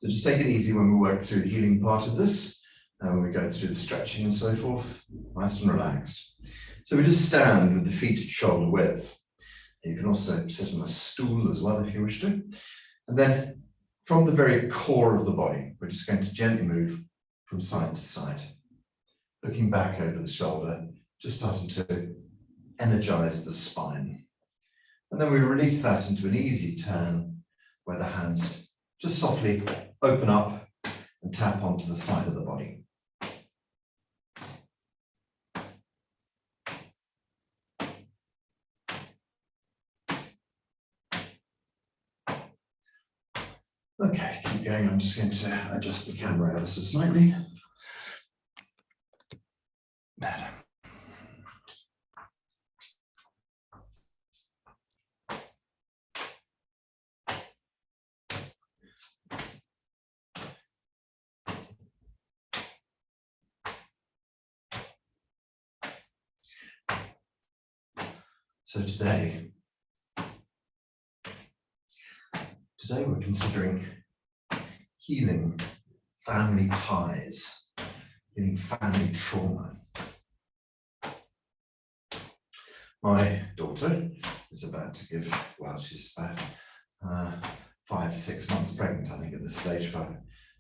So just take it easy when we work through the healing part of this, and when we go through the stretching and so forth, nice and relaxed. So we just stand with the feet at shoulder width. You can also sit on a stool as well if you wish to. And then from the very core of the body, we're just going to gently move from side to side, looking back over the shoulder, just starting to energize the spine. And then we release that into an easy turn where the hands just softly open up and tap onto the side of the body. Okay, keep going. I'm just going to adjust the camera ever so slightly. Better. So today we're considering healing family ties, healing family trauma. My daughter is about to give, well, she's about 5-6 months pregnant, I think, at this stage, for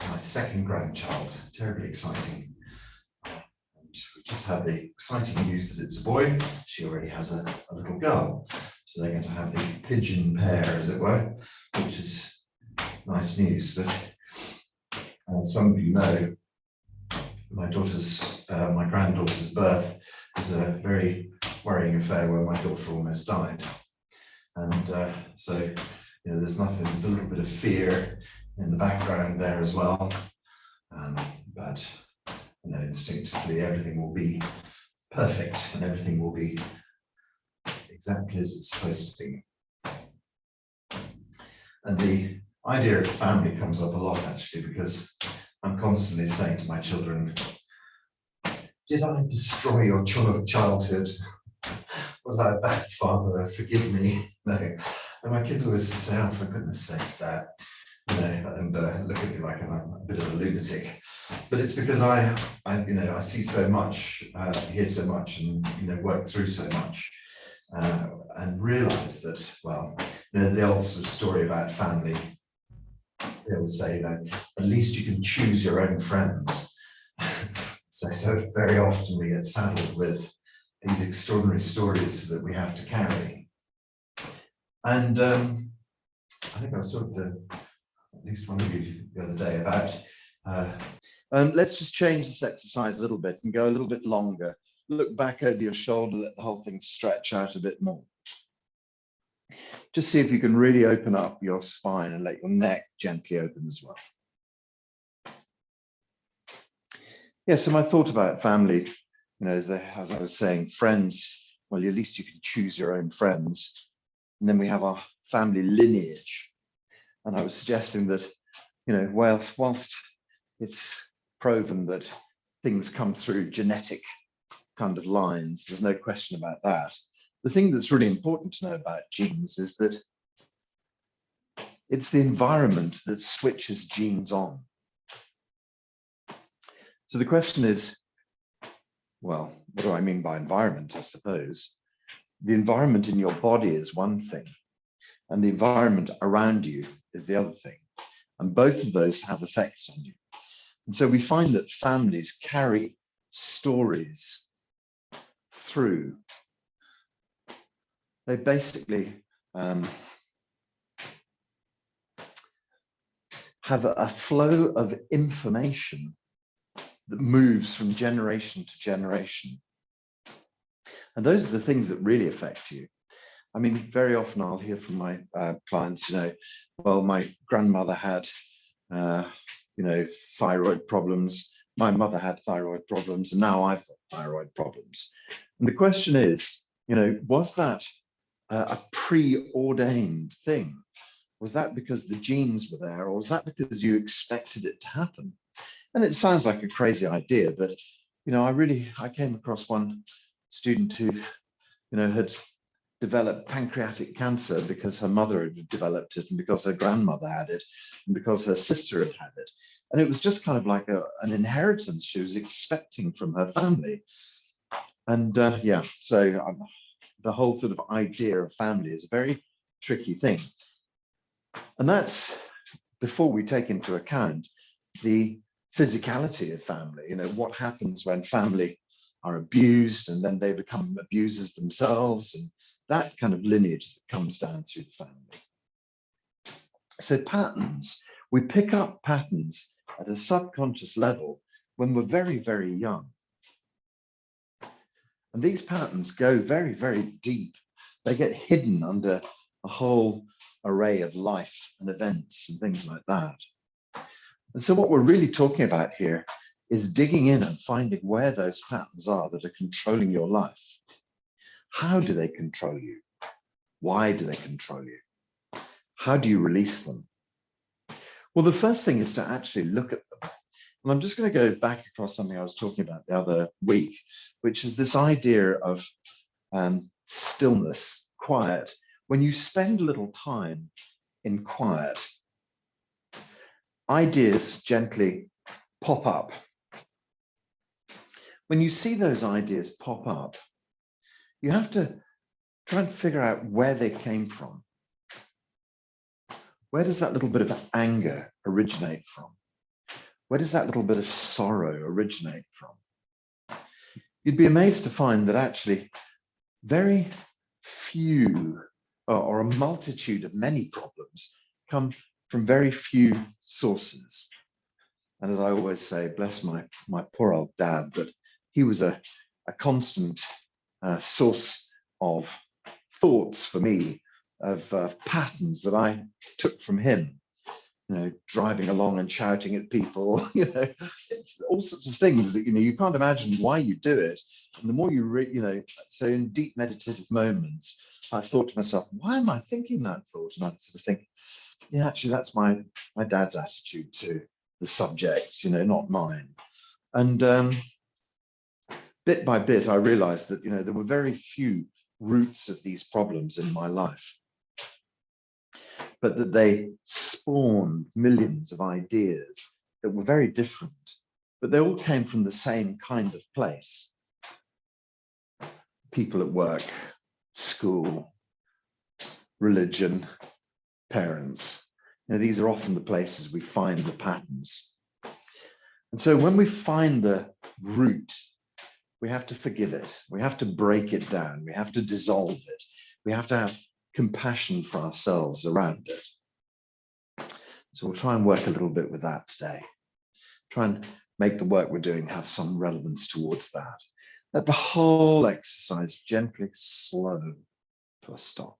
my second grandchild. Terribly exciting. And we just had the exciting news that it's a boy. She already has a little girl. So they're going to have the pigeon pair, as it were, which is nice news. But some of you know, my granddaughter's birth was a very worrying affair where my daughter almost died. And so, you know, there's a little bit of fear in the background there as well. But, you know, instinctively everything will be perfect and everything will be exactly as it's supposed to be. And the idea of family comes up a lot, actually, because I'm constantly saying to my children, did I destroy your childhood? Was I a bad father? Forgive me. No. And my kids always say, oh, for goodness sakes, Dad. You know, and look at me like I'm a bit of a lunatic. But it's because I see so much, hear so much, and, you know, work through so much, and realize that, well, you know, the old sort of story about family, they would say, you know, at least you can choose your own friends. So very often we get saddled with these extraordinary stories that we have to carry. And I think I was talking to at least one of you the other day about, let's just change this exercise a little bit and go a little bit longer. Look back over your shoulder, let the whole thing stretch out a bit more. Just see if you can really open up your spine and let your neck gently open as well. Yeah, so my thought about family, you know, as I was saying, friends, well, at least you can choose your own friends. And then we have our family lineage. And I was suggesting that, you know, whilst it's proven that things come through genetic kind of lines, there's no question about that. The thing that's really important to know about genes is that it's the environment that switches genes on. So the question is, well, what do I mean by environment, I suppose? The environment in your body is one thing, and the environment around you is the other thing. And both of those have effects on you. And so we find that families carry stories through. They basically have a flow of information that moves from generation to generation. And those are the things that really affect you. I mean, very often I'll hear from my clients, you know, well, my grandmother had, you know, thyroid problems. My mother had thyroid problems, and now I've got thyroid problems. And the question is, you know, was that a preordained thing? Was that because the genes were there, or was that because you expected it to happen? And it sounds like a crazy idea, but, you know, I came across one student who, you know, had developed pancreatic cancer because her mother had developed it and because her grandmother had it and because her sister had had it. And it was just kind of like an inheritance she was expecting from her family. And yeah, so the whole sort of idea of family is a very tricky thing. And that's before we take into account the physicality of family, you know, what happens when family are abused and then they become abusers themselves, and that kind of lineage that comes down through the family. So patterns, we pick up patterns at a subconscious level when we're very, very young. And these patterns go very, very deep. They get hidden under a whole array of life and events and things like that. And so what we're really talking about here is digging in and finding where those patterns are that are controlling your life. How do they control you? Why do they control you? How do you release them? Well, the first thing is to actually look at them. And I'm just going to go back across something I was talking about the other week, which is this idea of stillness, quiet. When you spend a little time in quiet, ideas gently pop up. When you see those ideas pop up, you have to try and figure out where they came from. Where does that little bit of anger originate from? Where does that little bit of sorrow originate from? You'd be amazed to find that actually very few or a multitude of many problems come from very few sources. And as I always say, bless my poor old dad, but he was a constant source of thoughts for me, of patterns that I took from him. You know, driving along and shouting at people, you know, it's all sorts of things that, you know, you can't imagine why you do it. And the more you you know, so in deep meditative moments, I thought to myself, why am I thinking that thought? And I'd sort of think, yeah, actually, that's my dad's attitude to the subject, you know, not mine. And bit by bit, I realized that, you know, there were very few roots of these problems in my life, but that they spawned millions of ideas that were very different, but they all came from the same kind of place. People at work, school, religion, parents. You know, these are often the places we find the patterns. And so when we find the root, we have to forgive it. We have to break it down. We have to dissolve it. We have to have compassion for ourselves around it. So we'll try and work a little bit with that today. Try and make the work we're doing have some relevance towards that. Let the whole exercise gently slow to a stop.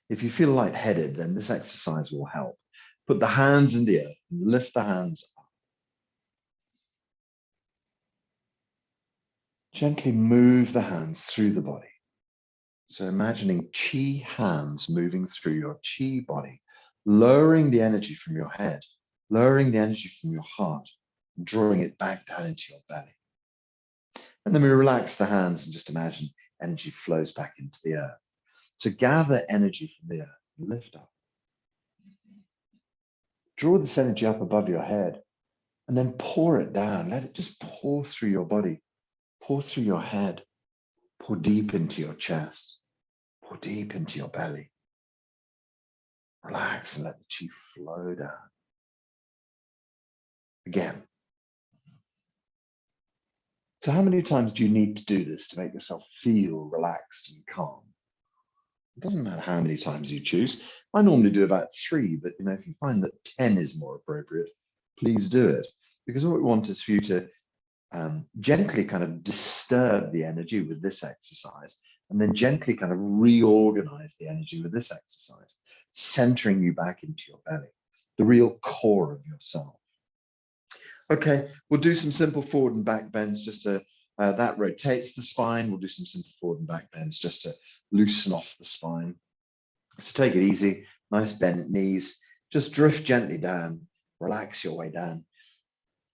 If you feel lightheaded, then this exercise will help. Put the hands in the earth and lift the hands up. Gently move the hands through the body. So imagining chi hands moving through your chi body, lowering the energy from your head, lowering the energy from your heart, and drawing it back down into your belly. And then we relax the hands and just imagine energy flows back into the earth. So gather energy from the earth, lift up. Draw this energy up above your head and then pour it down. Let it just pour through your body, pour through your head, pour deep into your chest, pour deep into your belly. Relax and let the chi flow down. Again. So how many times do you need to do this to make yourself feel relaxed and calm? It doesn't matter how many times you choose. I normally do about 3, but you know, if you find that 10 is more appropriate, please do it. Because what we want is for you to gently kind of disturb the energy with this exercise, and then gently kind of reorganize the energy with this exercise, centering you back into your belly, the real core of yourself. Okay, we'll do some simple forward and back bends just to, that rotates the spine. We'll do some simple forward and back bends just to loosen off the spine. So take it easy, nice bent knees, just drift gently down, relax your way down.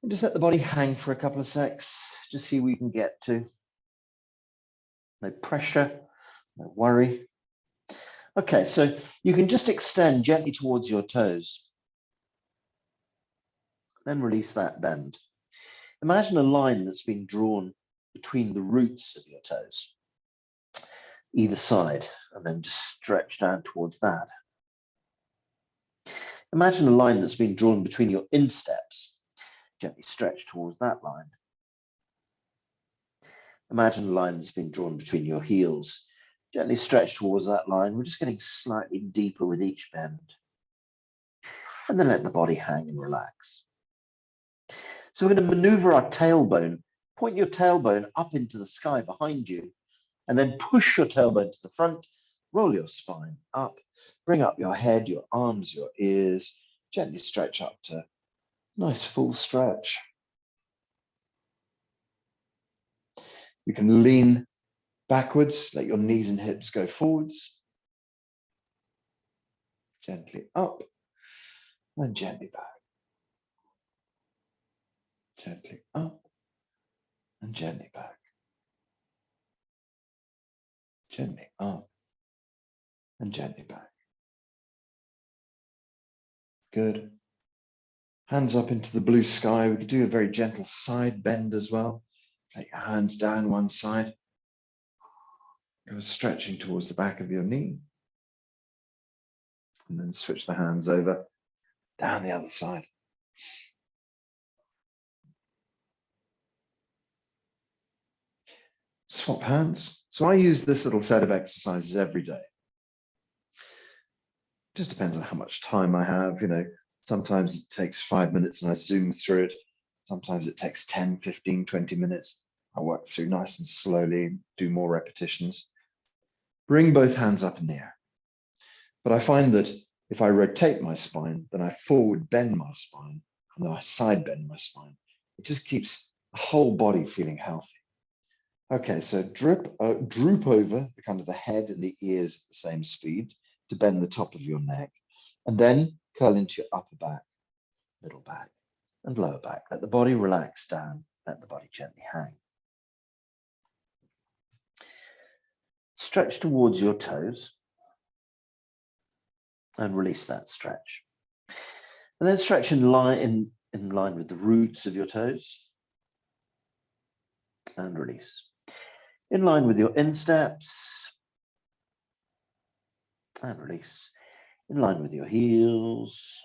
And just let the body hang for a couple of secs, just see where you can get to. No pressure, No worry. Okay, so you can just extend gently towards your toes. Then release that bend. Imagine a line that's been drawn between the roots of your toes, either side, and then just stretch down towards that. Imagine a line that's been drawn between your insteps. Gently stretch towards that line. Imagine a line that's been drawn between your heels. Gently stretch towards that line. We're just getting slightly deeper with each bend. And then let the body hang and relax. So we're going to maneuver our tailbone. Point your tailbone up into the sky behind you, and then push your tailbone to the front. Roll your spine up. Bring up your head, your arms, your ears. Gently stretch up to a nice full stretch. You can lean backwards, let your knees and hips go forwards. Gently up and gently back. Gently up and gently back. Gently up and gently back. Good. Hands up into the blue sky. We could do a very gentle side bend as well. Let your hands down one side. Go stretching towards the back of your knee. And then switch the hands over down the other side. Swap hands. So I use this little set of exercises every day. Just depends on how much time I have. Sometimes it takes 5 minutes and I zoom through it. Sometimes it takes 10, 15, 20 minutes. I work through nice and slowly, do more repetitions. Bring both hands up in the air. But I find that if I rotate my spine, then I forward bend my spine, and then I side bend my spine. It just keeps the whole body feeling healthy. Okay, so droop over the kind of the head and the ears at the same speed to bend the top of your neck, and then curl into your upper back, middle back, and lower back. Let the body relax down. Let the body gently hang. Stretch towards your toes and release that stretch. And then stretch in line with the roots of your toes and release. In line with your insteps and release. In line with your heels.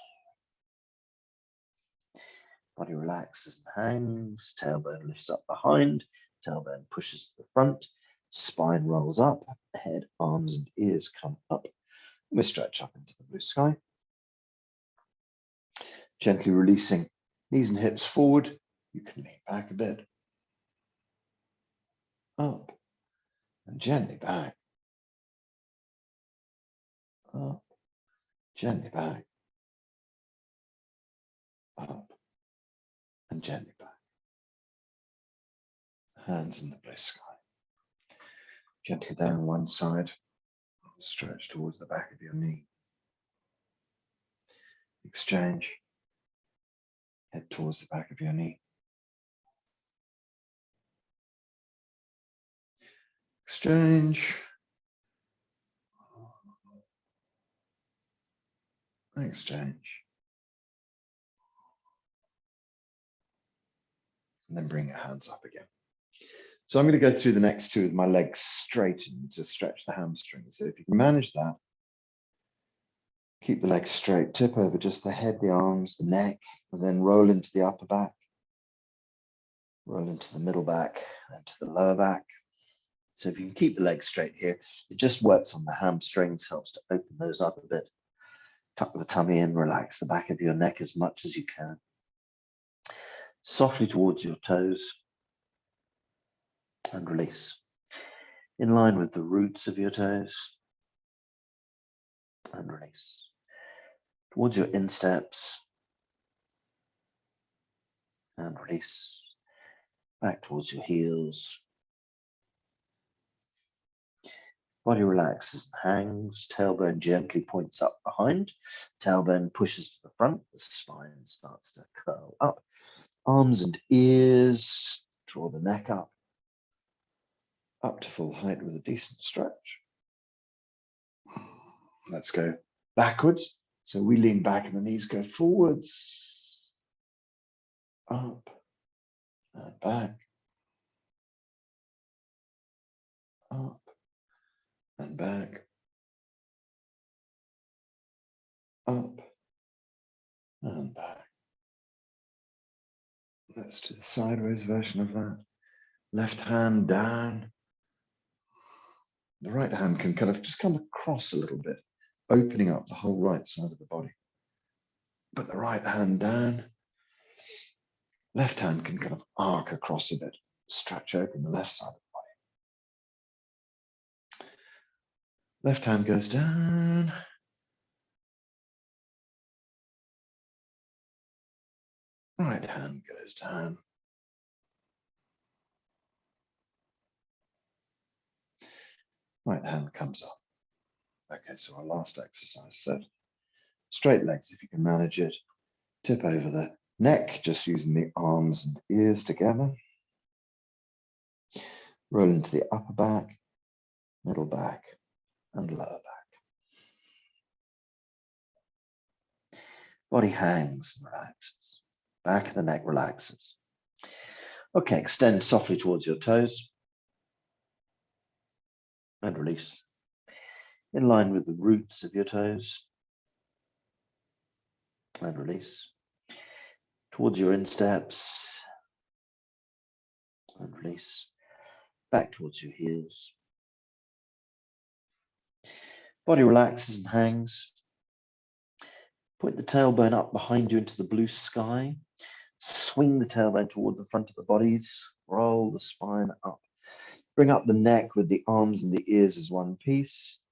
Body relaxes and hangs. Tailbone lifts up behind. Tailbone pushes to the front. Spine rolls up. Head, arms, and ears come up. We stretch up into the blue sky. Gently releasing knees and hips forward. You can lean back a bit. Up and gently back. Up, gently back. Up and gently back. Hands in the blue sky. Gently down one side. Stretch towards the back of your knee. Exchange. Head towards the back of your knee. Exchange. Exchange. And then bring your hands up again. So I'm going to go through the next two with my legs straightened to stretch the hamstrings. So if you can manage that, keep the legs straight, tip over just the head, the arms, the neck, and then roll into the upper back, roll into the middle back, and to the lower back. So if you can keep the legs straight here, it just works on the hamstrings, helps to open those up a bit. Tuck the tummy in, relax the back of your neck as much as you can. Softly towards your toes and release. In line with the roots of your toes and release. Towards your insteps and release. Back towards your heels. Body relaxes and hangs. Tailbone gently points up behind. Tailbone pushes to the front. The spine starts to curl up. Arms and ears. Draw the neck up to full height with a decent stretch. Let's go backwards. So we lean back and the knees go forwards, up and back, up and back, up and back. Let's do the sideways version of that. Left hand down. The right hand can kind of just come across a little bit, opening up the whole right side of the body. Put the right hand down. Left hand can kind of arc across a bit, stretch open the left side of the body. Left hand goes down. Right hand goes down. Right hand comes up. Okay, so our last exercise set. Straight legs, if you can manage it. Tip over the neck, just using the arms and ears together. Roll into the upper back, middle back, and lower back. Body hangs and relaxes. Back of the neck relaxes. Okay, extend softly towards your toes. And release. In line with the roots of your toes. And release. Towards your insteps. And release. Back towards your heels. Body relaxes and hangs. Point the tailbone up behind you into the blue sky. Swing the tailbone toward the front of the bodies. Roll the spine up. Bring up the neck with the arms and the ears as one piece.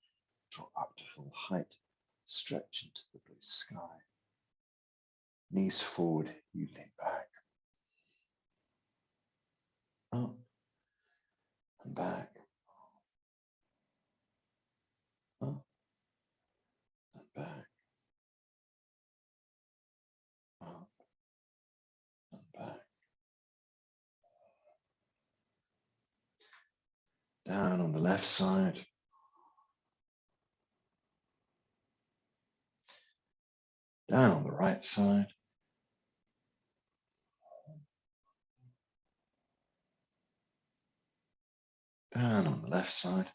Draw up to full height. Stretch into the blue sky. Knees forward, you lean back. Up and back. Up and back. Up and back. Down on the left side. Down on the right side. Down on the left side.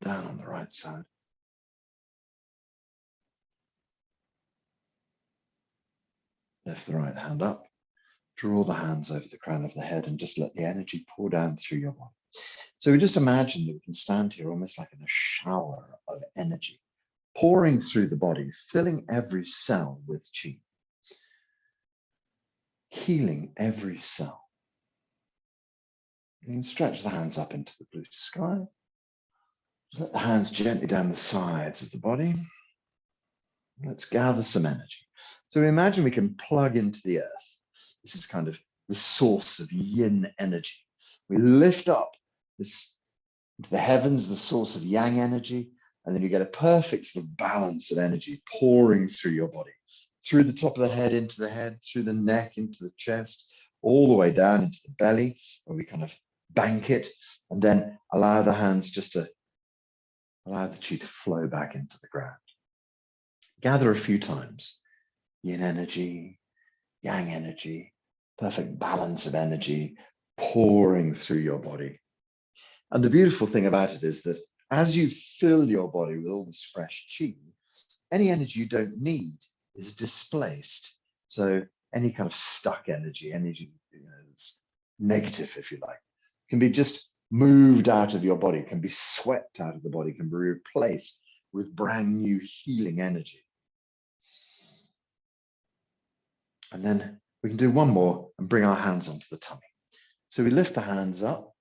Down on the right side. Lift the right hand up. Draw the hands over the crown of the head and just let the energy pour down through your body. So we just imagine that we can stand here almost like in a shower of energy, pouring through the body, filling every cell with qi, healing every cell. You can stretch the hands up into the blue sky. Just let the hands gently down the sides of the body. Let's gather some energy. So we imagine we can plug into the earth. This is kind of the source of yin energy. We lift up this into the heavens, the source of yang energy, and then you get a perfect sort of balance of energy pouring through your body, through the top of the head, into the head, through the neck, into the chest, all the way down into the belly, where we kind of bank it, and then allow the hands just to allow the qi to flow back into the ground. Gather a few times. Yin energy, yang energy, perfect balance of energy pouring through your body. And the beautiful thing about it is that as you fill your body with all this fresh qi, any energy you don't need is displaced. So any kind of stuck energy that's negative, if you like, can be just moved out of your body, can be swept out of the body, can be replaced with brand new healing energy. And then we can do one more and bring our hands onto the tummy. So we lift the hands up,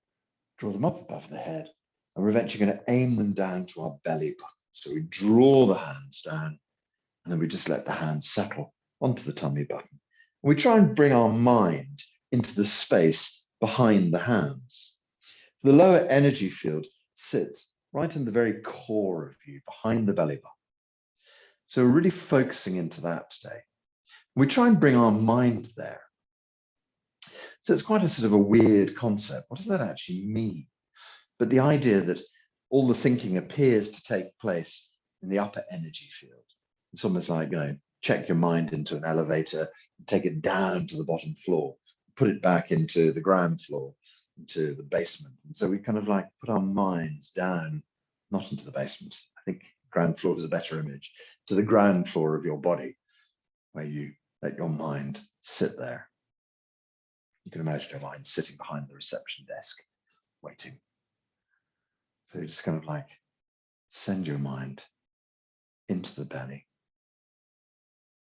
draw them up above the head, and we're eventually going to aim them down to our belly button. So we draw the hands down, and then we just let the hands settle onto the tummy button. And we try and bring our mind into the space behind the hands. The lower energy field sits right in the very core of you, behind the belly button. So we're really focusing into that today. We try and bring our mind there. So it's quite a sort of a weird concept. What does that actually mean? But the idea that all the thinking appears to take place in the upper energy field. It's almost like, check your mind into an elevator, take it down to the bottom floor, put it back into the ground floor, into the basement. And so we kind of like put our minds down, not into the basement. I think ground floor is a better image, to the ground floor of your body, where you let your mind sit there. You can imagine your mind sitting behind the reception desk, waiting. So you just kind of like send your mind into the belly.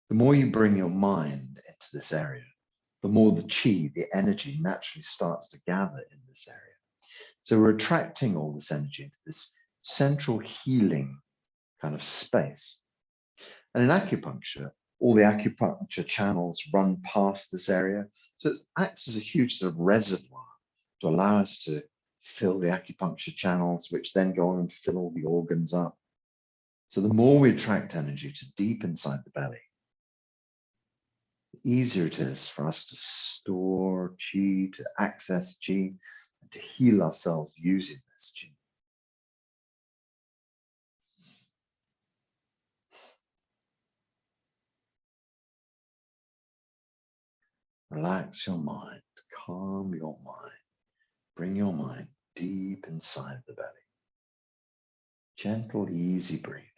The more you bring your mind into this area, the more the chi, the energy, naturally starts to gather in this area. So we're attracting all this energy into this central healing kind of space. And in acupuncture, all the acupuncture channels run past this area. So it acts as a huge sort of reservoir to allow us to fill the acupuncture channels, which then go on and fill all the organs up. So the more we attract energy to deep inside the belly, the easier it is for us to store chi, to access chi, and to heal ourselves using this chi. Relax your mind, calm your mind, bring your mind deep inside the belly. Gentle, easy breathing.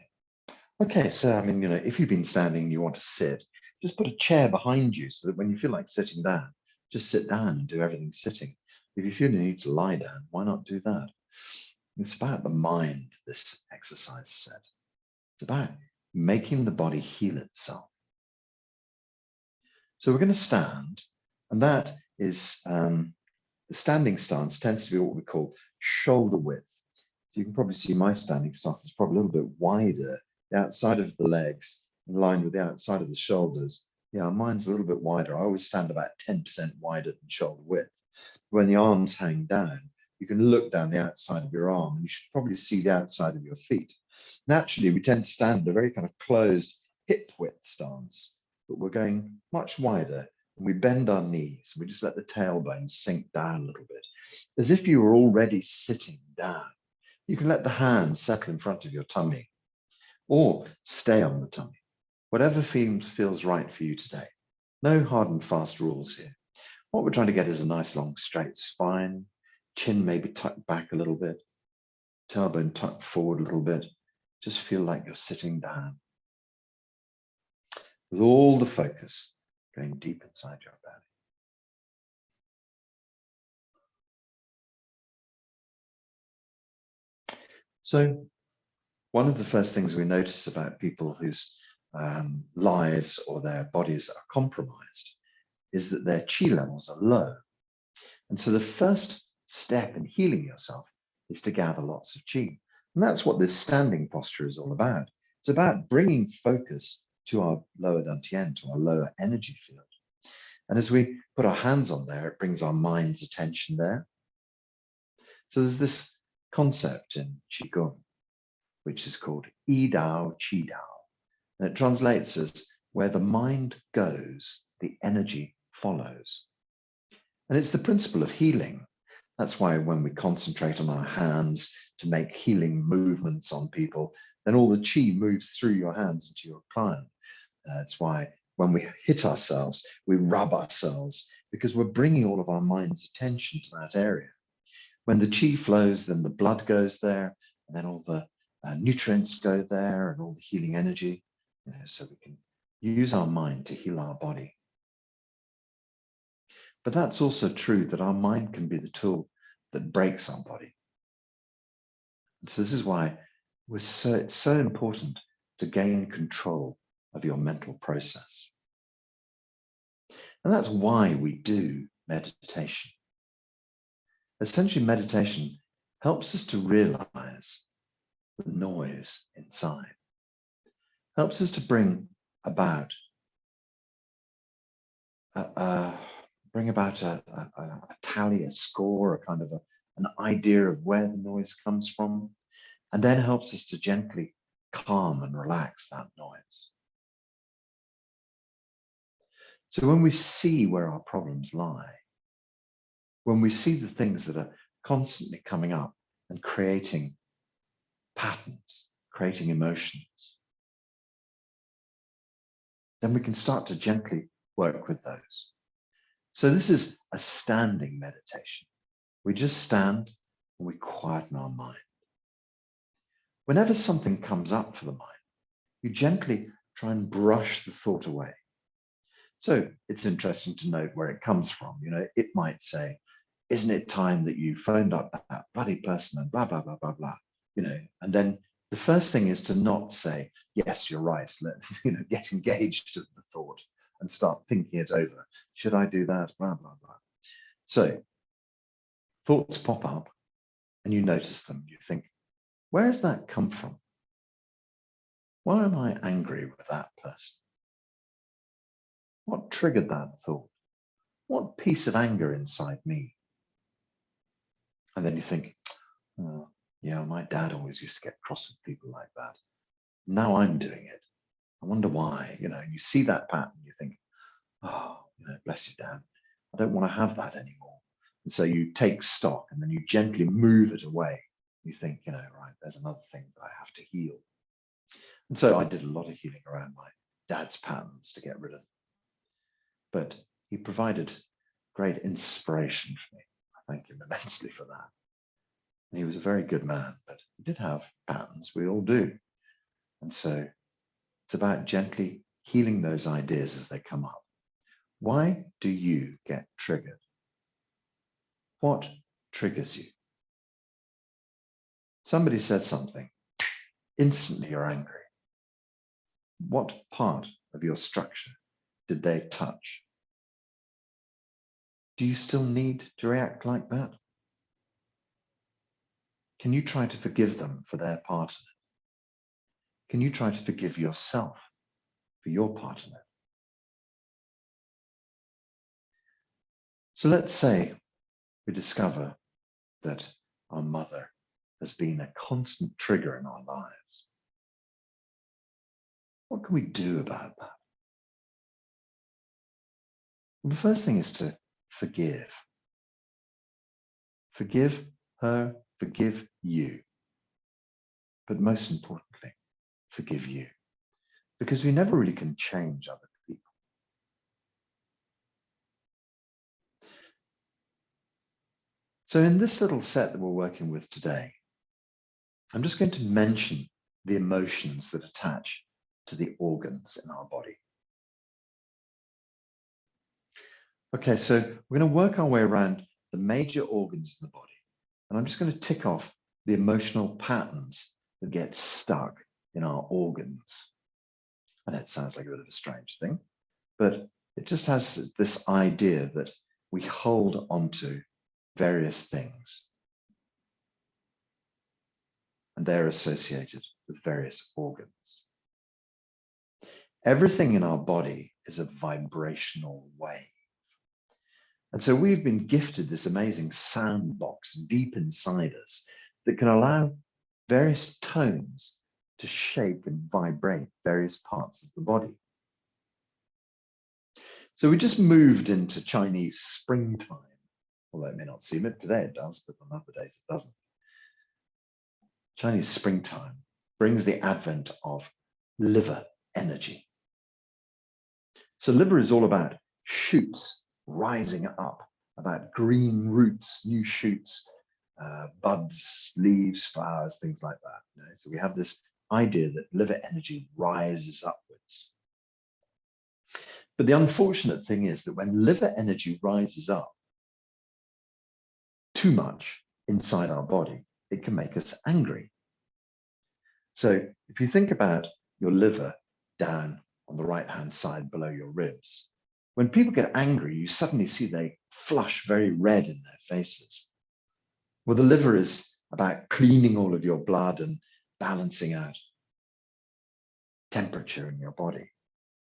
Okay, so if you've been standing and you want to sit, just put a chair behind you so that when you feel like sitting down, just sit down and do everything sitting. If you feel you need to lie down, why not do that? It's about the mind, this exercise set. It's about making the body heal itself. So we're going to stand, and that is the standing stance tends to be what we call shoulder width. So you can probably see my standing stance is probably a little bit wider, the outside of the legs in line with the outside of the shoulders. Yeah, mine's a little bit wider. I always stand about 10% wider than shoulder width. When the arms hang down, you can look down the outside of your arm and you should probably see the outside of your feet. Naturally, we tend to stand in a very kind of closed hip width stance, but we're going much wider and we bend our knees. We just let the tailbone sink down a little bit, as if you were already sitting down. You can let the hands settle in front of your tummy or stay on the tummy, whatever feels right for you today. No hard and fast rules here. What we're trying to get is a nice long straight spine, chin maybe tucked back a little bit, tailbone tucked forward a little bit. Just feel like you're sitting down, with all the focus going deep inside your belly. So one of the first things we notice about people whose lives or their bodies are compromised is that their chi levels are low. And so the first step in healing yourself is to gather lots of chi. And that's what this standing posture is all about. It's about bringing focus to our lower dantian, to our lower energy field. And as we put our hands on there, it brings our mind's attention there. So there's this concept in Qigong, which is called Yi Dao, Qi Dao. And it translates as where the mind goes, the energy follows. And it's the principle of healing. That's why when we concentrate on our hands to make healing movements on people, then all the chi moves through your hands into your client. That's why when we hit ourselves, we rub ourselves, because we're bringing all of our mind's attention to that area. When the chi flows, then the blood goes there, and then all the nutrients go there and all the healing energy, so we can use our mind to heal our body. But that's also true that our mind can be the tool that breaks our body. And so this is why it's so important to gain control of your mental process. And that's why we do meditation. Essentially, meditation helps us to realize the noise inside, helps us to bring about a tally, a score, a kind of an idea of where the noise comes from, and then helps us to gently calm and relax that noise. So when we see where our problems lie, when we see the things that are constantly coming up and creating patterns, creating emotions, then we can start to gently work with those. So this is a standing meditation. We just stand and we quieten our mind. Whenever something comes up for the mind, you gently try and brush the thought away. So it's interesting to note where it comes from. You know, it might say, isn't it time that you phoned up that bloody person and blah, blah, blah, blah, blah, you know, and then the first thing is to not say, yes, you're right. Get engaged with the thought and start thinking it over. Should I do that? Blah, blah, blah. So thoughts pop up and you notice them. You think, where has that come from? Why am I angry with that person? What triggered that thought? What piece of anger inside me? And then you think, oh, yeah, my dad always used to get cross with people like that. Now I'm doing it. I wonder why. You know, you see that pattern, you think, oh, bless you, Dad. I don't want to have that anymore. And so you take stock and then you gently move it away. You think, right, there's another thing that I have to heal. And so I did a lot of healing around my dad's patterns to get rid of them. But he provided great inspiration for me. I thank him immensely for that. And he was a very good man, but he did have patterns. We all do. And so it's about gently healing those ideas as they come up. Why do you get triggered? What triggers you? Somebody said something, instantly you're angry. What part of your structure did they touch? Do you still need to react like that? Can you try to forgive them for their part in it? Can you try to forgive yourself for your part in it? So let's say we discover that our mother has been a constant trigger in our lives. What can we do about that? Well, the first thing is to forgive. Forgive her, forgive you. But most importantly, forgive you. Because we never really can change other people. So in this little set that we're working with today, I'm just going to mention the emotions that attach to the organs in our body. Okay, so we're going to work our way around the major organs in the body. And I'm just going to tick off the emotional patterns that get stuck in our organs. And it sounds like a bit of a strange thing, but it just has this idea that we hold onto various things. And they're associated with various organs. Everything in our body is a vibrational wave. And so we've been gifted this amazing sandbox deep inside us that can allow various tones to shape and vibrate various parts of the body. So we just moved into Chinese springtime, although it may not seem it. Today it does, but on other days it doesn't. Chinese springtime brings the advent of liver energy. So liver is all about shoots rising up, about green roots, new shoots, buds, leaves, flowers, things like that. So we have this idea that liver energy rises upwards. But the unfortunate thing is that when liver energy rises up too much inside our body, it can make us angry. So if you think about your liver down on the right-hand side below your ribs, when people get angry, you suddenly see they flush very red in their faces. Well, the liver is about cleaning all of your blood and balancing out temperature in your body.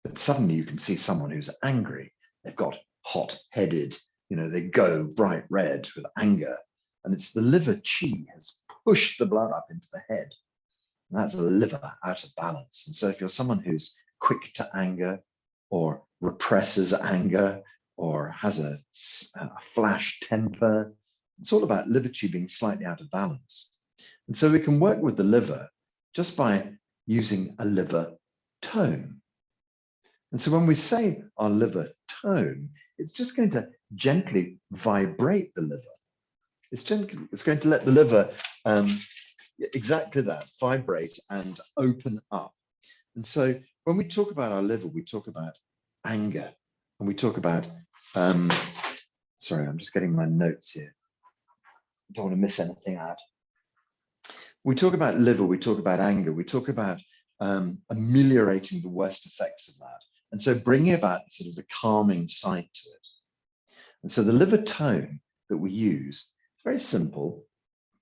But suddenly you can see someone who's angry. They've got hot-headed, they go bright red with anger. And it's the liver qi has pushed the blood up into the head. And that's the liver out of balance. And so if you're someone who's quick to anger or represses anger or has a flash temper. It's all about liver qi being slightly out of balance. And so we can work with the liver just by using a liver tone. And so when we say our liver tone, it's just going to gently vibrate the liver. It's going to let the liver, exactly that, vibrate and open up. And so when we talk about our liver, we talk about anger, and we talk about, sorry, I'm just getting my notes here. Don't want to miss anything out. We talk about liver, we talk about anger, we talk about ameliorating the worst effects of that. And so bringing about sort of the calming side to it. And so the liver tone that we use, very simple.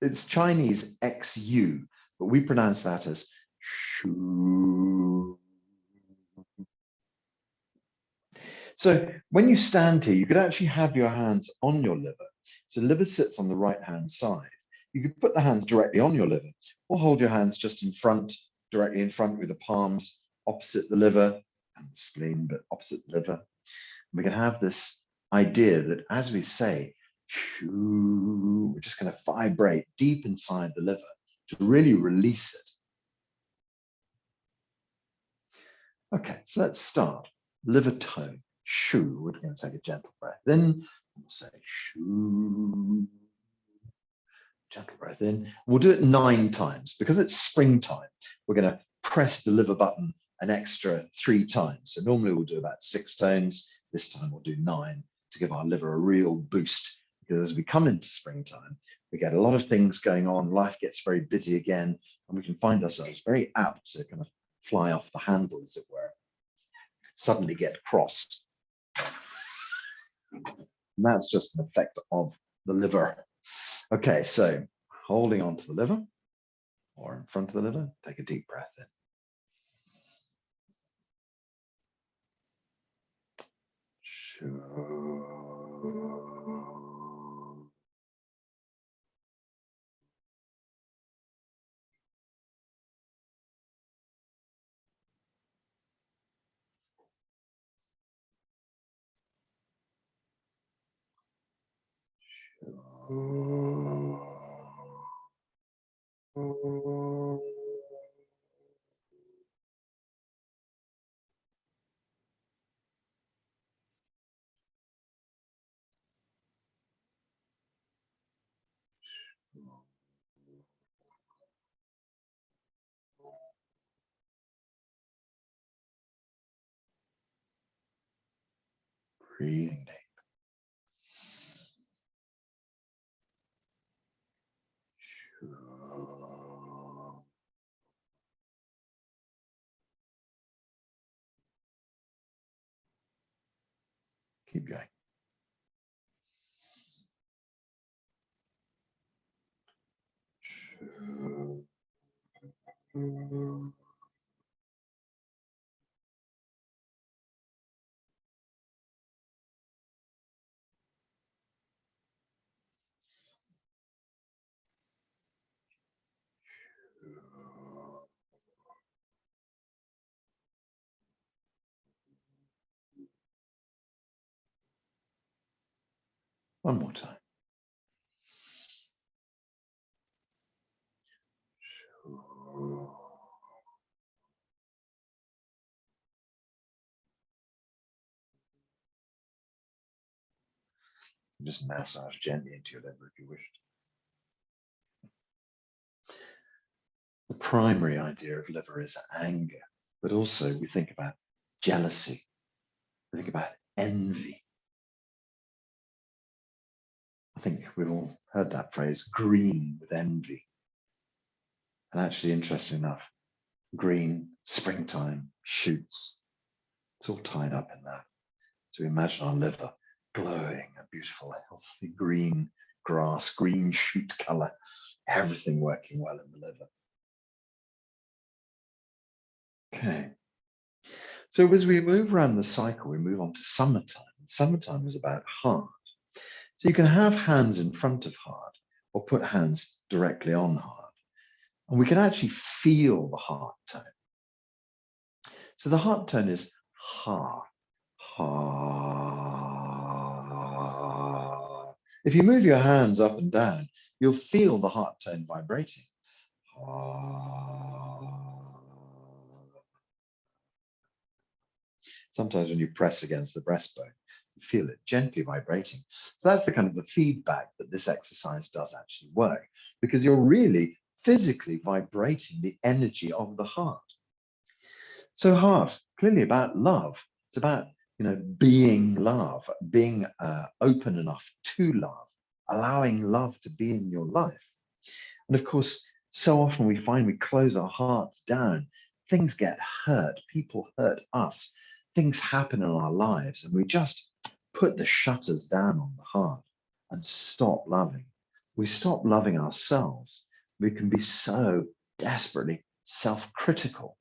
It's Chinese XU, but we pronounce that as shu. So when you stand here, you could actually have your hands on your liver. So liver sits on the right-hand side. You could put the hands directly on your liver, or hold your hands just in front, directly in front with the palms opposite the liver, and the spleen, but opposite the liver. We can have this idea that as we say, shoo, we're just going to vibrate deep inside the liver to really release it. Okay, so let's start. Liver tone, shoo. We're going to take a gentle breath in, and we'll say shoo. Gentle breath in. We'll do it 9 times. Because it's springtime, we're going to press the liver button an extra 3 times. So normally we'll do about 6 tones. This time we'll do 9 to give our liver a real boost. Because as we come into springtime, we get a lot of things going on. Life gets very busy again, and we can find ourselves very apt to kind of fly off the handle, as it were, suddenly get crossed. And that's just an effect of the liver. Okay, so holding on to the liver or in front of the liver, take a deep breath in. Breathing deep. Keep going. One more time. Just massage gently into your liver if you wish. The primary idea of liver is anger, but also we think about jealousy. We think about envy. I think we've all heard that phrase, green with envy. And actually, interesting enough, green, springtime, shoots. It's all tied up in that. So imagine our liver glowing, a beautiful, healthy green grass, green shoot color, everything working well in the liver. Okay. So as we move around the cycle, we move on to summertime. Summertime is about heart. So you can have hands in front of heart or put hands directly on heart. And we can actually feel the heart tone. So the heart tone is ha, ha. If you move your hands up and down, you'll feel the heart tone vibrating. Sometimes when you press against the breastbone, you feel it gently vibrating. So that's the kind of the feedback that this exercise does actually work, because you're really physically vibrating the energy of the heart. So heart, clearly about love. It's about, being love, being open enough to love, allowing love to be in your life. And of course, so often we find we close our hearts down, things get hurt, people hurt us, things happen in our lives, and we just put the shutters down on the heart and stop loving. We stop loving ourselves. We can be so desperately self-critical.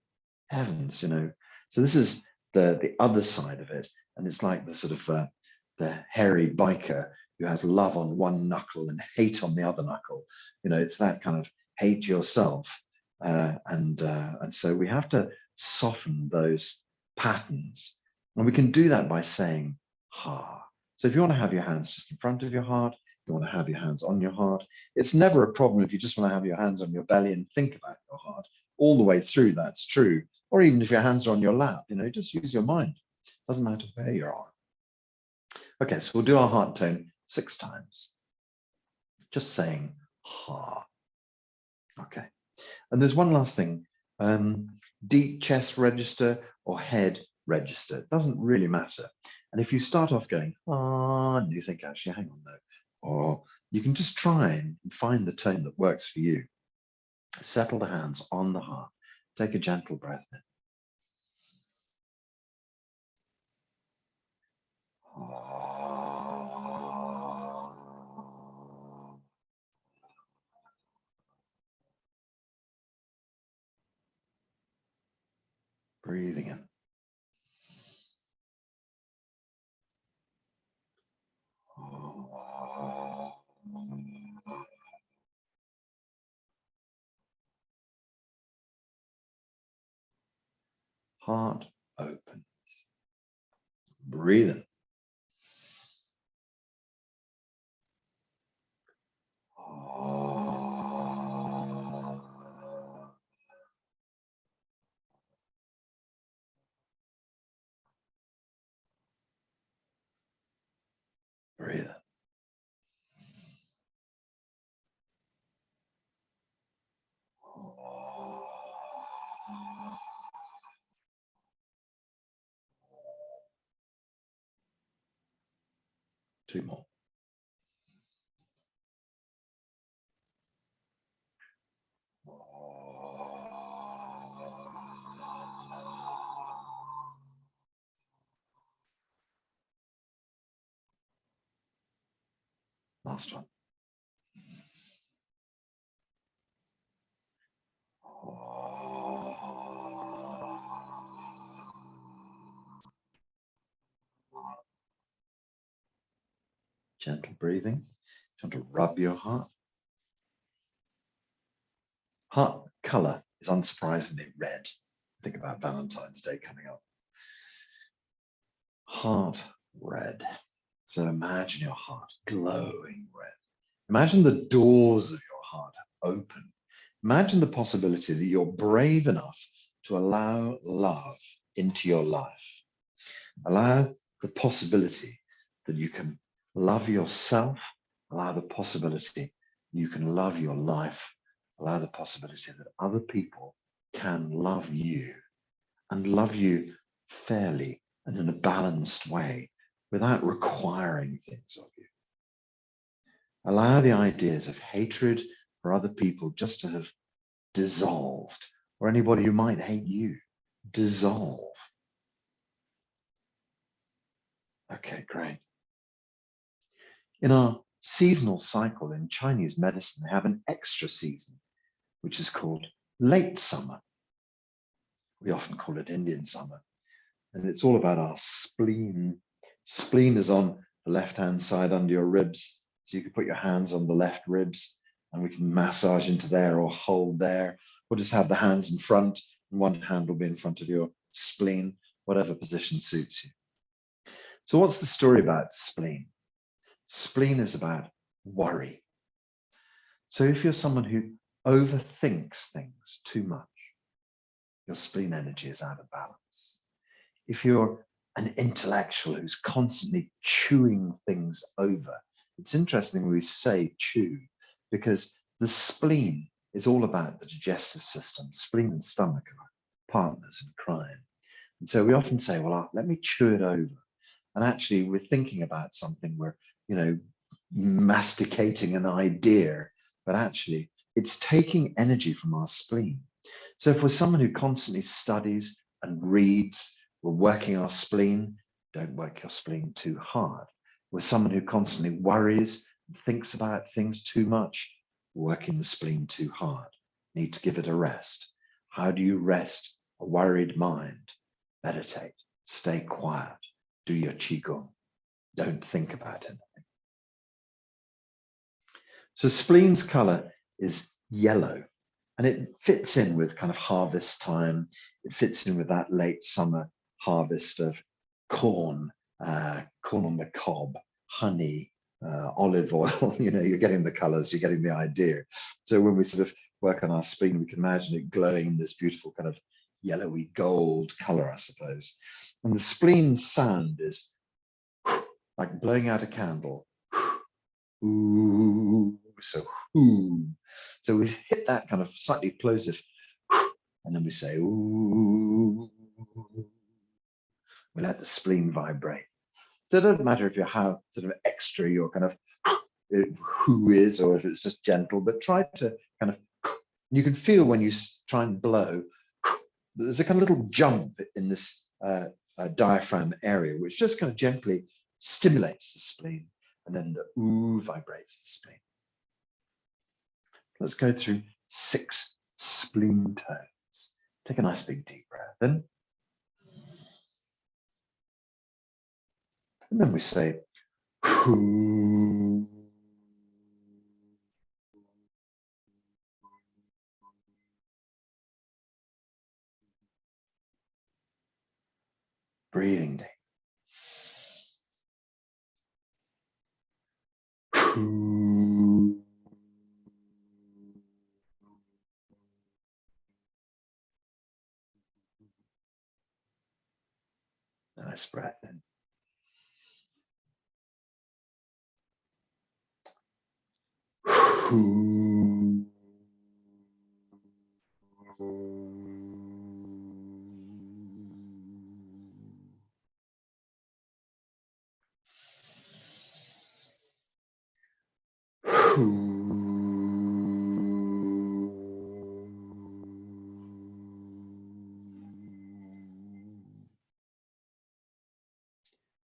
Heavens, So this is the other side of it, and it's like the sort of the hairy biker who has love on one knuckle and hate on the other knuckle. It's that kind of hate yourself, and so we have to soften those patterns, and we can do that by saying ha. So if you want to have your hands just in front of your heart, you want to have your hands on your heart. It's never a problem if you just want to have your hands on your belly and think about your heart all the way through. That's true. Or even if your hands are on your lap, just use your mind. Doesn't matter where you are. Okay, so we'll do our heart tone 6 times. Just saying ha. Okay. And there's one last thing. Deep chest register or head register. It doesn't really matter. And if you start off going ah, and you think, actually, hang on, no. Or you can just try and find the tone that works for you. Settle the hands on the heart. Take a gentle breath in. Breathing in. Heart open. Breathe in. Breathe in. Two more. Last one. Gentle breathing. Gentle rub your heart. Heart color is unsurprisingly red. Think about Valentine's Day coming up. Heart red. So imagine your heart glowing red. Imagine the doors of your heart open. Imagine the possibility that you're brave enough to allow love into your life. Allow the possibility that you can love yourself. Allow the possibility you can love your life. Allow the possibility that other people can love you and love you fairly and in a balanced way without requiring things of you. Allow the ideas of hatred for other people just to have dissolved, or anybody who might hate you, dissolve. Okay, great. In our seasonal cycle in Chinese medicine, they have an extra season, which is called late summer. We often call it Indian summer. And it's all about our spleen. Spleen is on the left-hand side under your ribs. So you can put your hands on the left ribs and we can massage into there or hold there, or just have the hands in front and one hand will be in front of your spleen, whatever position suits you. So what's the story about spleen? Spleen is about worry. So if you're someone who overthinks things too much, your spleen energy is out of balance. If you're an intellectual who's constantly chewing things over, it's interesting when we say chew, because the spleen is all about the digestive system. Spleen and stomach are partners in crime. And so we often say, well, let me chew it over. And actually we're thinking about something, we're, masticating an idea, but actually it's taking energy from our spleen. So if we're someone who constantly studies and reads, we're working our spleen, don't work your spleen too hard. We're someone who constantly worries and thinks about things too much, working the spleen too hard. Need to give it a rest. How do you rest a worried mind? Meditate, stay quiet, do your Qigong. Don't think about anything. So spleen's color is yellow, and it fits in with kind of harvest time. It fits in with that late summer harvest of corn, corn on the cob, honey, olive oil. You're getting the colors, you're getting the idea. So when we sort of work on our spleen, we can imagine it glowing in this beautiful kind of yellowy gold color, I suppose. And the spleen sound is like blowing out a candle. Ooh, so ooh. So we hit that kind of slightly plosive, and then we say ooh. We let the spleen vibrate. So it doesn't matter if you have sort of extra your kind of who is, or if it's just gentle, but try to kind of, you can feel when you try and blow, there's a kind of little jump in this diaphragm area, which just kind of gently stimulates the spleen, and then the ooh vibrates the spleen. Let's go through 6 spleen tones. Take a nice big deep breath in. And then we say, ooh. Breathing deep. Ooh. Nice breath in. Ooh.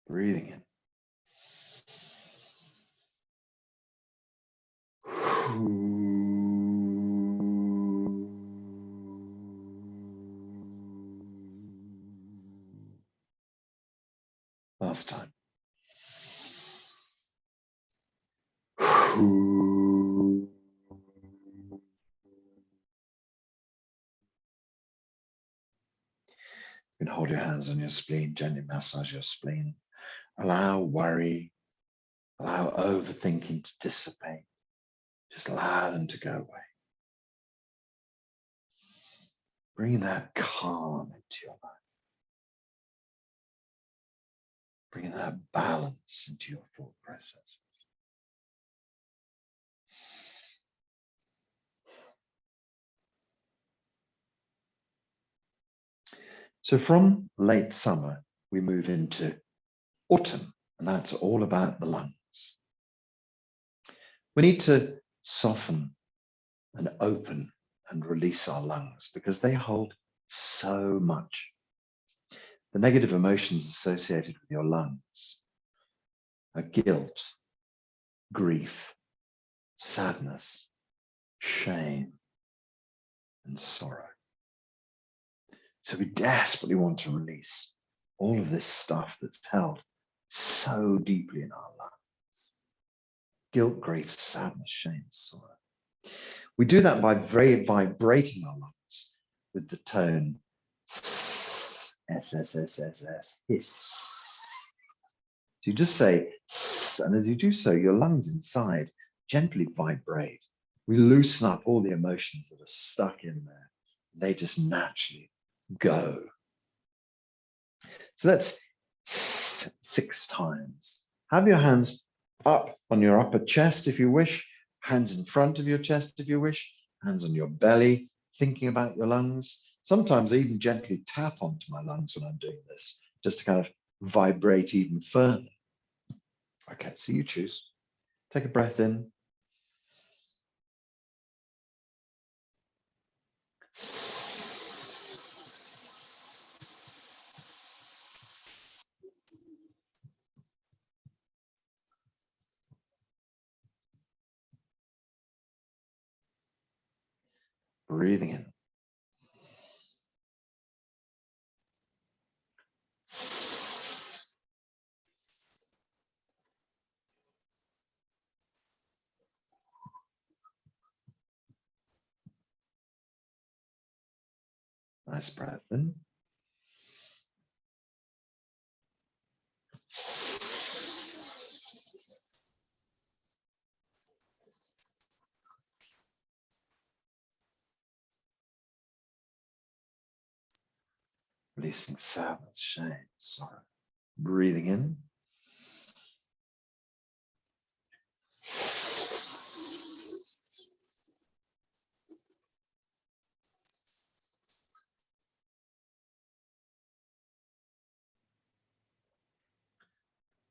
Breathing in. Last time. You can hold your hands on your spleen, gently massage your spleen. Allow worry, allow overthinking to dissipate. Just allow them to go away. Bring that calm into your life. Bring that balance into your thought processes. So from late summer, we move into autumn, and that's all about the lungs. We need to soften and open and release our lungs because they hold so much. The negative emotions associated with your lungs are guilt, grief, sadness, shame, and sorrow. So we desperately want to release all of this stuff that's held so deeply in our lungs. Guilt, grief, sadness, shame, sorrow. We do that by vibrating our lungs with the tone S, S, S, S, S, S, hiss. So you just say S, And as you do so, your lungs inside gently vibrate. We loosen up all the emotions that are stuck in there. They just naturally go. So that's 6 times. Have your hands up on your upper chest if you wish, hands in front of your chest if you wish, hands on your belly, thinking about your lungs. Sometimes I even gently tap onto my lungs when I'm doing this, just to kind of vibrate even further. Okay, so you choose. Take a breath in. Breathing in. Nice breath in. Releasing sadness, shame, sorrow. Breathing in.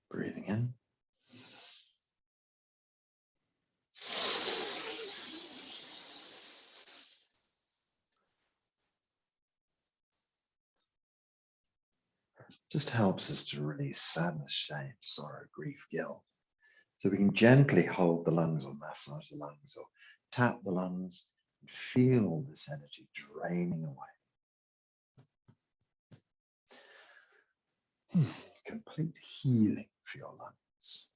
Breathing in. Just helps us to release sadness, shame, sorrow, grief, guilt. So we can gently hold the lungs or massage the lungs or tap the lungs and feel all this energy draining away. Complete healing for your lungs.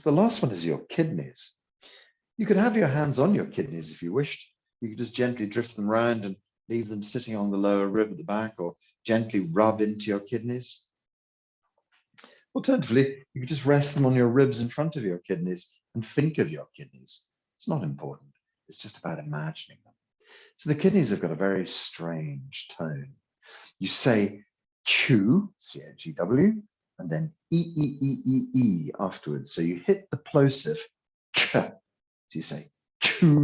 The last one is your kidneys. You could have your hands on your kidneys if you wished. You could just gently drift them around and leave them sitting on the lower rib at the back, or gently rub into your kidneys. Alternatively, you could just rest them on your ribs in front of your kidneys and think of your kidneys. It's not important. It's just about imagining them. So the kidneys have got a very strange tone. You say chew, C-H-E-W, and then E-E-E-E-E afterwards. So you hit the plosive, ch. So you say chewy,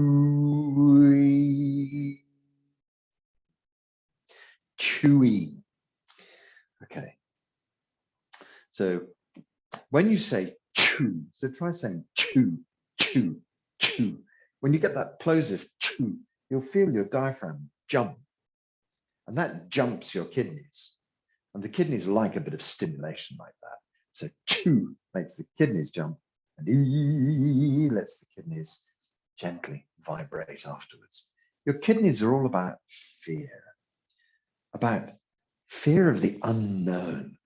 chewy. Okay. So when you say chew, so try saying chew, chew, chew. When you get that plosive chew, you'll feel your diaphragm jump. And that jumps your kidneys. And the kidneys like a bit of stimulation like that. So chew makes the kidneys jump, and E lets the kidneys gently vibrate afterwards. Your kidneys are all about fear of the unknown.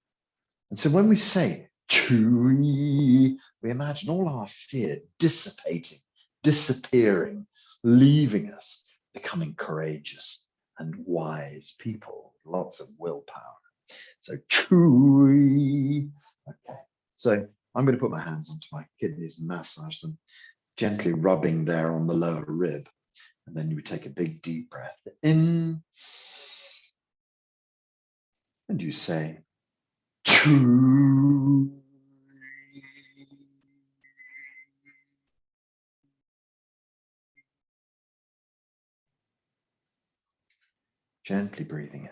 And so when we say chewy, we imagine all our fear dissipating, disappearing, leaving us, becoming courageous and wise people, lots of willpower. So chewy. Okay, so I'm going to put my hands onto my kidneys and massage them, gently rubbing there on the lower rib. And then you would take a big deep breath in. And you say, chewy. Gently breathing in.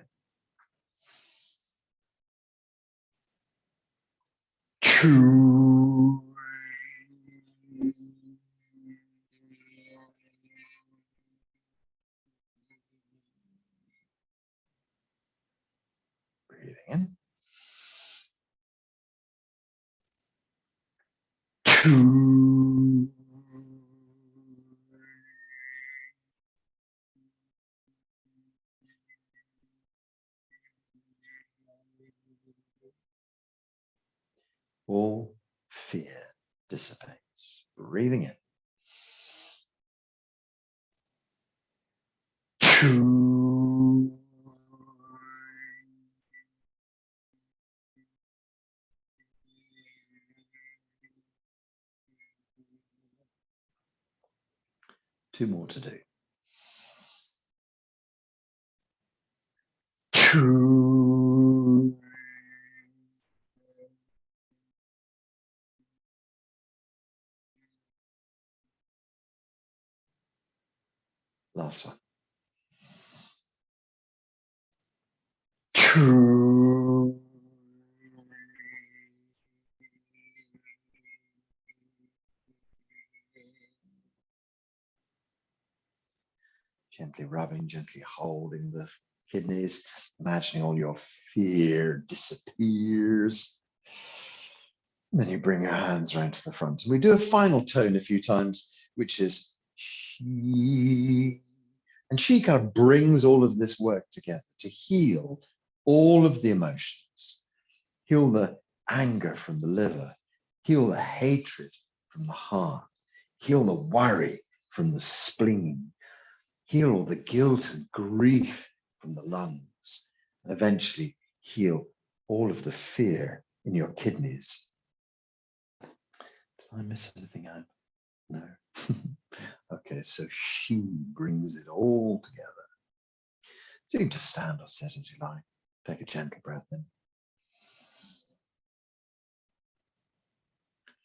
Chewy. Breathing in. Chewy. All fear dissipates. Breathing in. Chew. 2 more to do. Last one. Gently rubbing, gently holding the kidneys, imagining all your fear disappears. And then you bring your hands around to the front. And we do a final tone a few times, which is she. And she kind of brings all of this work together to heal all of the emotions, heal the anger from the liver, heal the hatred from the heart, heal the worry from the spleen, heal all the guilt and grief from the lungs, and eventually heal all of the fear in your kidneys. Did I miss anything out? No. Okay, so she brings it all together. So you can just stand or sit as you like. Take a gentle breath in.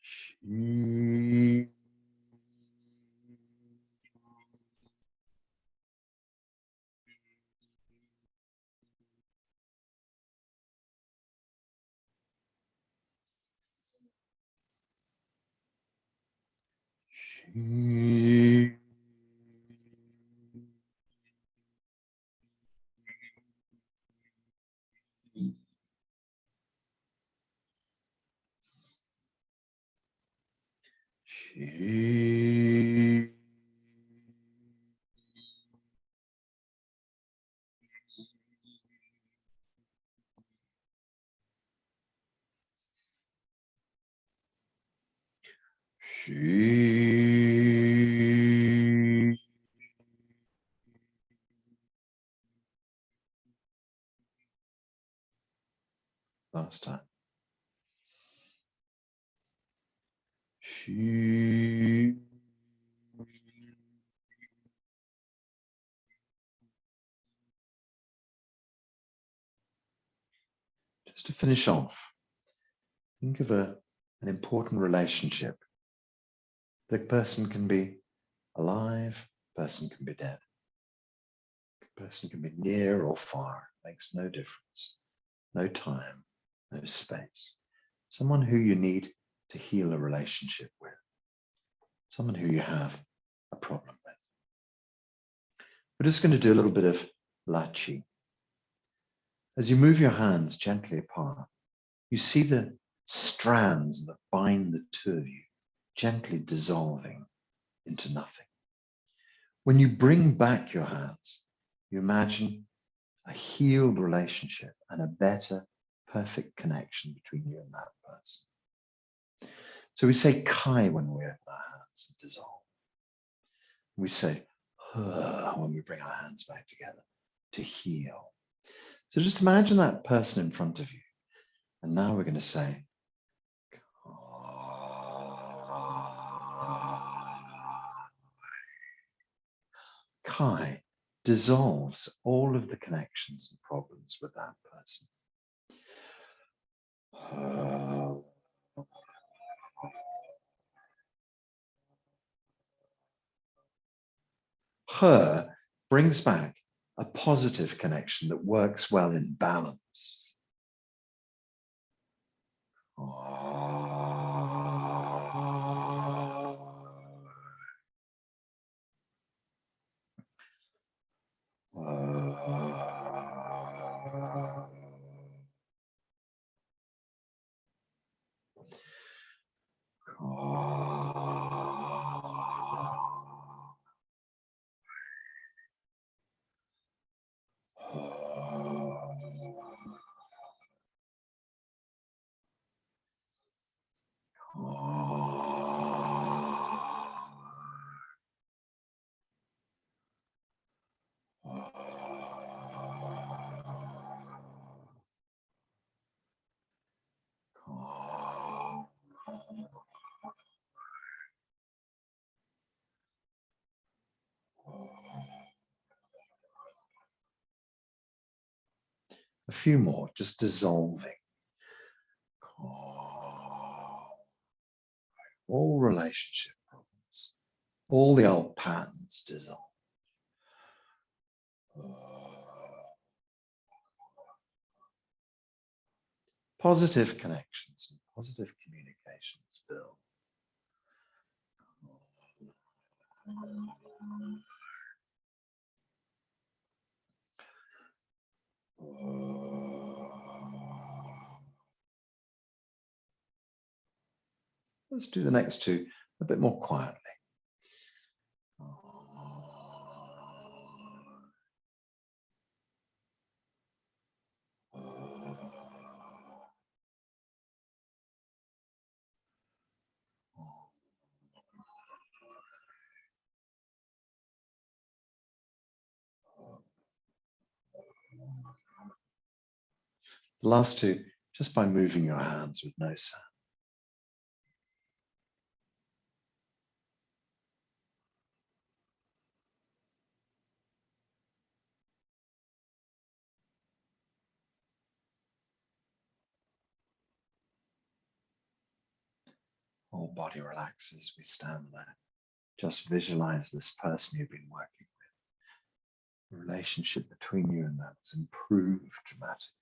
She. She. She. She. Last time. She. Just to finish off, think of an important relationship. The person can be alive, the person can be dead. The person can be near or far, makes no difference. No time, no space. Someone who you need to heal a relationship with. Someone who you have a problem with. We're just going to do a little bit of Qi. As you move your hands gently apart, you see the strands that bind the two of you gently dissolving into nothing. When you bring back your hands, you imagine a healed relationship and a better, perfect connection between you and that person. So we say Kai when we open our hands and dissolve. We say when we bring our hands back together to heal. So just imagine that person in front of you. And now we're going to say Kai dissolves all of the connections and problems with that person. Her brings back a positive connection that works well in balance. A few more, just dissolving. All relationship problems, all the old patterns dissolve. Positive connections and positive communications build. Let's do the next two a bit more quietly. The last two, just by moving your hands with no sound. Whole body relaxes, we stand there. Just visualize this person you've been working with. The relationship between you and them has improved dramatically.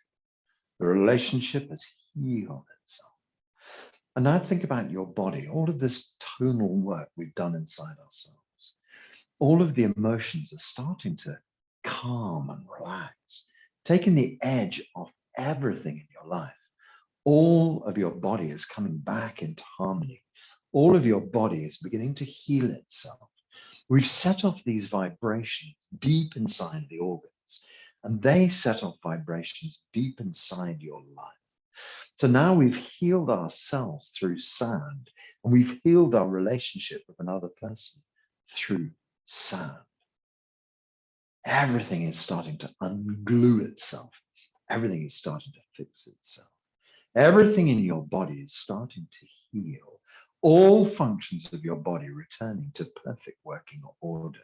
The relationship has healed itself. And now think about your body, all of this tonal work we've done inside ourselves. All of the emotions are starting to calm and relax, taking the edge off everything in your life. All of your body is coming back into harmony. All of your body is beginning to heal itself. We've set off these vibrations deep inside the organs, and they set off vibrations deep inside your life. So now we've healed ourselves through sound, and we've healed our relationship with another person through sound. Everything is starting to unglue itself. Everything is starting to fix itself. Everything in your body is starting to heal. All functions of your body returning to perfect working order.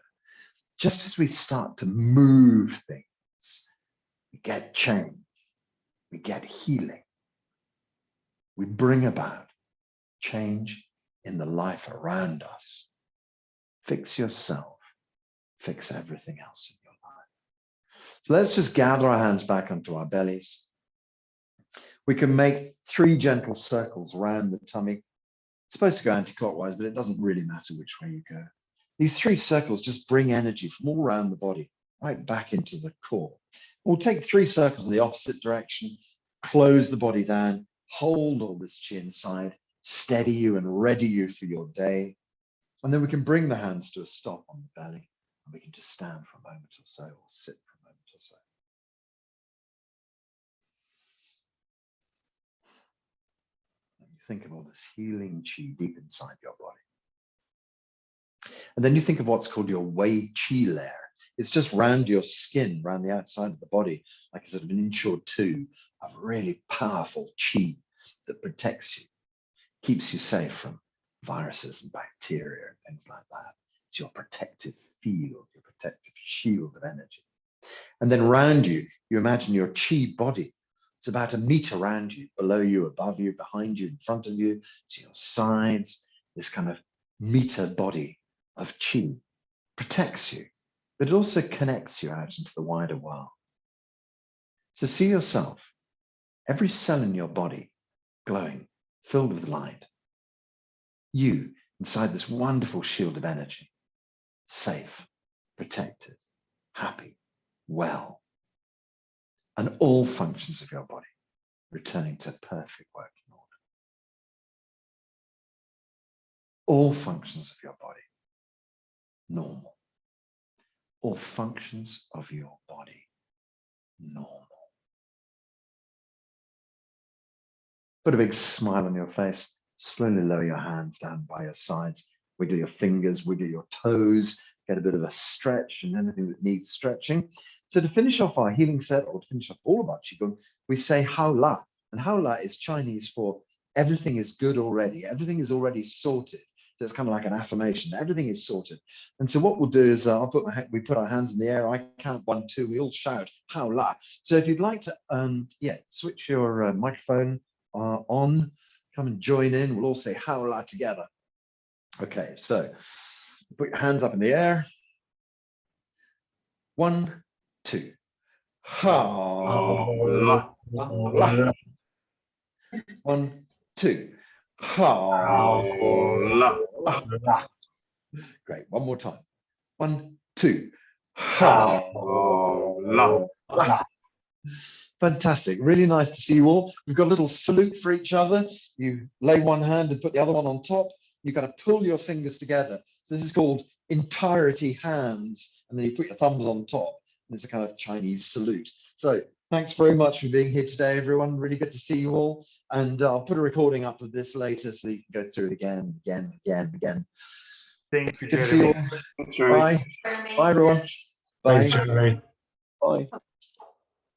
Just as we start to move things, we get change, we get healing. We bring about change in the life around us. Fix yourself, fix everything else in your life. So let's just gather our hands back onto our bellies. We can make 3 gentle circles around the tummy. It's supposed to go anti-clockwise, but it doesn't really matter which way you go. These 3 circles just bring energy from all around the body, right back into the core. We'll take 3 circles in the opposite direction, close the body down, hold all this chi inside, steady you and ready you for your day. And then we can bring the hands to a stop on the belly, and we can just stand for a moment or so, or sit for a moment or so. And you think of all this healing chi deep inside your body. And then you think of what's called your Wei Qi layer. It's just round your skin, around the outside of the body, like a sort of an inch or 2 of really powerful chi that protects you, keeps you safe from viruses and bacteria and things like that. It's your protective field, your protective shield of energy. And then around you, you imagine your chi body. It's about 1 meter around you, below you, above you, behind you, in front of you, to your sides. This kind of meter body of chi protects you, but it also connects you out into the wider world. So see yourself, every cell in your body glowing, filled with light. You inside this wonderful shield of energy, safe, protected, happy, well, and all functions of your body returning to perfect working order. All functions of your body normal. All functions of your body normal. Put a big smile on your face. Slowly lower your hands down by your sides. Wiggle your fingers, wiggle your toes, get a bit of a stretch and anything that needs stretching. So to finish off our healing set, or to finish off all of our Qigong, we say Hao La. And Hao La is Chinese for everything is good already. Everything is already sorted. So it's kind of like an affirmation. Everything is sorted. And so what we'll do is we put our hands in the air. I count 1, 2. We all shout "Howla." So if you'd like to, switch your microphone on, come and join in. We'll all say "Howla" together. Okay, so put your hands up in the air. 1, 2. Howla. 1, 2. Howla. Great. One more time. 1, 2. Howla. Fantastic. Really nice to see you all. We've got a little salute for each other. You lay one hand and put the other one on top. You've got to pull your fingers together. So this is called entirety hands. And then you put your thumbs on top. And it's a kind of Chinese salute. So thanks very much for being here today, everyone. Really good to see you all. And I'll put a recording up of this later so you can go through it again. Thank you, Good to see you Jeremy. all. Bye. Bye, everyone. Thanks, Bye. Jeremy. Bye.